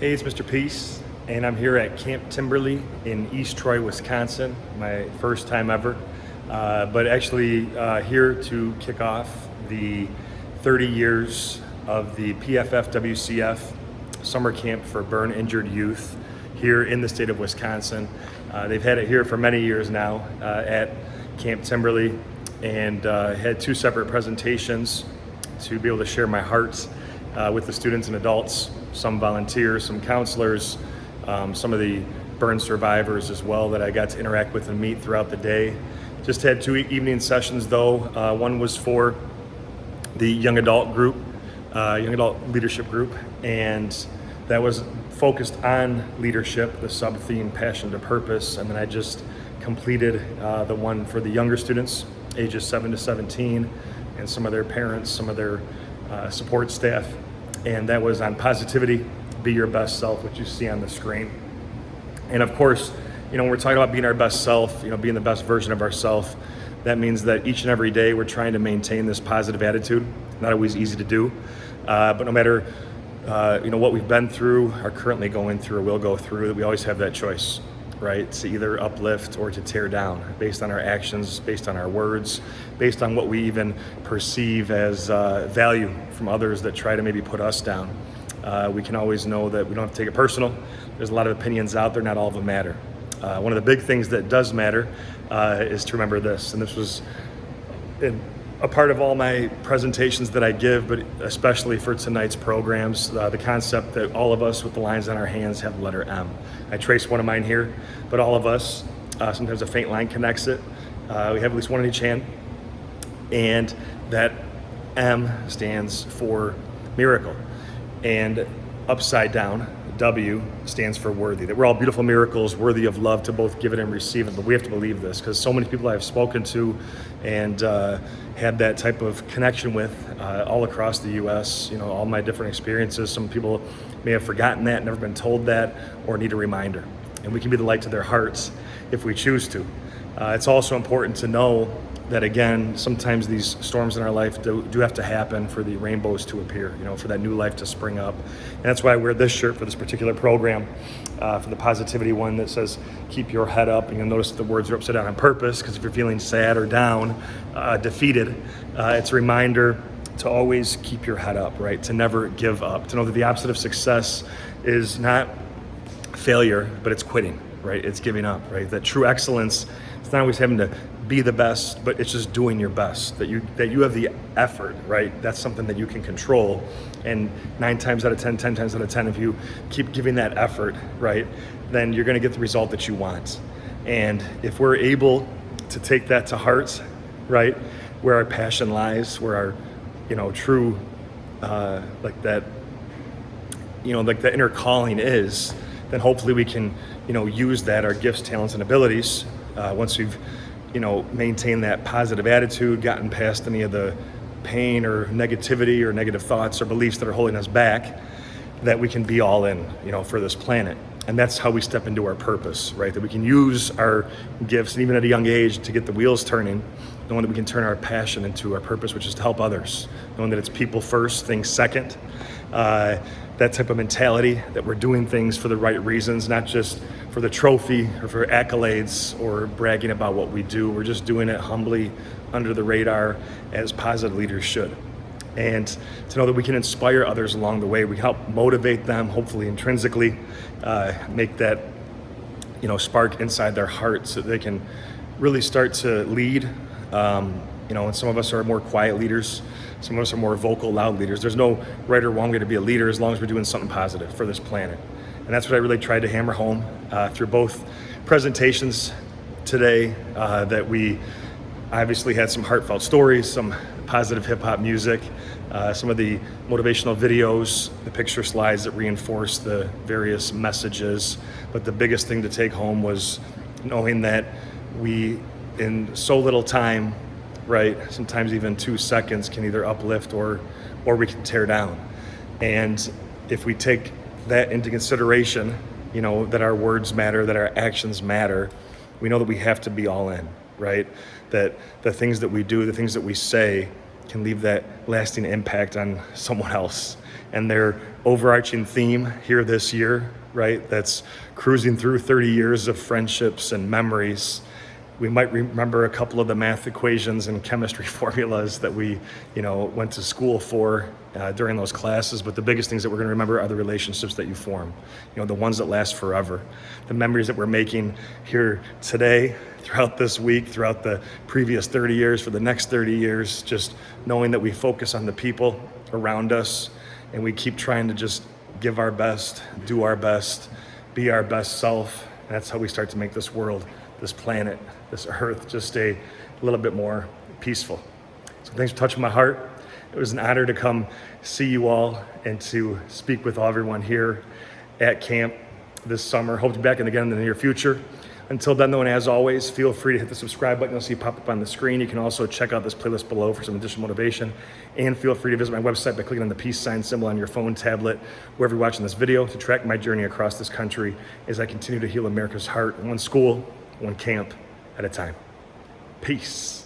Hey, it's Mr. Peace, and I'm here at Camp Timberly in East Troy, Wisconsin. My first time ever, but actually here to kick off the 30 years of the PFFWCF summer camp for burn injured youth here in the state of Wisconsin. They've had it here for many years now at Camp Timberly, and had two separate presentations to be able to share my heart with the students and adults, some volunteers, some counselors, some of the burn survivors as well that I got to interact with and meet throughout the day. Just had two evening sessions though. One was for the young adult group, young adult leadership group, and that was focused on leadership, the sub-theme passion to purpose. And then I just completed the one for the younger students, ages 7 to 17, and some of their parents, some of their support staff, and that was on positivity, be your best self, which you see on the screen. And of course, when we're talking about being our best self, being the best version of ourselves, that means that each and every day we're trying to maintain this positive attitude. Not always easy to do, but no matter what we've been through, are currently going through, or will go through, we always have that choice, right? To either uplift or to tear down based on our actions, based on our words, based on what we even perceive as value from others that try to maybe put us down. We can always know that we don't have to take it personal. There's a lot of opinions out there, not all of them matter. One of the big things that does matter is to remember this, and this was a part of all my presentations that I give, but especially for tonight's programs, the concept that all of us with the lines on our hands have the letter M. I traced one of mine here, but all of us, sometimes a faint line connects it. We have at least one in each hand, and that M stands for miracle, and upside down, W stands for worthy, that we're all beautiful miracles worthy of love to both give it and receive it. But we have to believe this, because so many people I've spoken to and had that type of connection with all across the U.S., all my different experiences. Some people may have forgotten that, never been told that, or need a reminder. And we can be the light to their hearts if we choose to. It's also important to know that, again, sometimes these storms in our life do have to happen for the rainbows to appear, for that new life to spring up. And that's why I wear this shirt for this particular program, for the positivity one that says, keep your head up. And you'll notice the words are upside down on purpose, because if you're feeling sad or down, defeated, it's a reminder to always keep your head up, right? To never give up, to know that the opposite of success is not failure, but it's quitting, right? It's giving up, right? That true excellence, it's not always having to be the best, but it's just doing your best, that you have the effort, right? That's something that you can control. And 9 times out of 10, 10 times out of 10, if you keep giving that effort, right, then you're gonna get the result that you want. And if we're able to take that to heart, right, where our passion lies, where our, true, like that inner calling is, then hopefully we can, use that, our gifts, talents, and abilities, once we've maintain that positive attitude, gotten past any of the pain or negativity or negative thoughts or beliefs that are holding us back, that we can be all in, for this planet. And that's how we step into our purpose, right? That we can use our gifts, and even at a young age, to get the wheels turning, knowing that we can turn our passion into our purpose, which is to help others, knowing that it's people first, things second. That type of mentality, that we're doing things for the right reasons, not just for the trophy or for accolades or bragging about what we do. We're just doing it humbly, under the radar, as positive leaders should. And to know that we can inspire others along the way. We help motivate them, hopefully intrinsically, make that spark inside their hearts so that they can really start to lead. And some of us are more quiet leaders. Some of us are more vocal, loud leaders. There's no right or wrong way to be a leader, as long as we're doing something positive for this planet. And that's what I really tried to hammer home through both presentations today, that we obviously had some heartfelt stories, some positive hip hop music, some of the motivational videos, the picture slides that reinforce the various messages. But the biggest thing to take home was knowing that we, in so little time, right, sometimes even 2 seconds, can either uplift or we can tear down. And if we take that into consideration, that our words matter, that our actions matter, we know that we have to be all in, right? That the things that we do, the things that we say, can leave that lasting impact on someone else. and their overarching theme here this year, right? That's cruising through 30 years of friendships and memories. We might remember a couple of the math equations and chemistry formulas that we, went to school for during those classes. But the biggest things that we're going to remember are the relationships that you form, the ones that last forever. The memories that we're making here today, throughout this week, throughout the previous 30 years, for the next 30 years, just knowing that we focus on the people around us and we keep trying to just give our best, do our best, be our best self. And that's how we start to make this world, this planet, this earth, just a little bit more peaceful. So thanks for touching my heart. It was an honor to come see you all and to speak with everyone here at camp this summer. Hope to be back again in the near future. Until then, though, and as always, feel free to hit the subscribe button. You'll see it pop up on the screen. You can also check out this playlist below for some additional motivation. And feel free to visit my website by clicking on the peace sign symbol on your phone, tablet, wherever you're watching this video, to track my journey across this country as I continue to heal America's heart, one school, one camp at a time. Peace.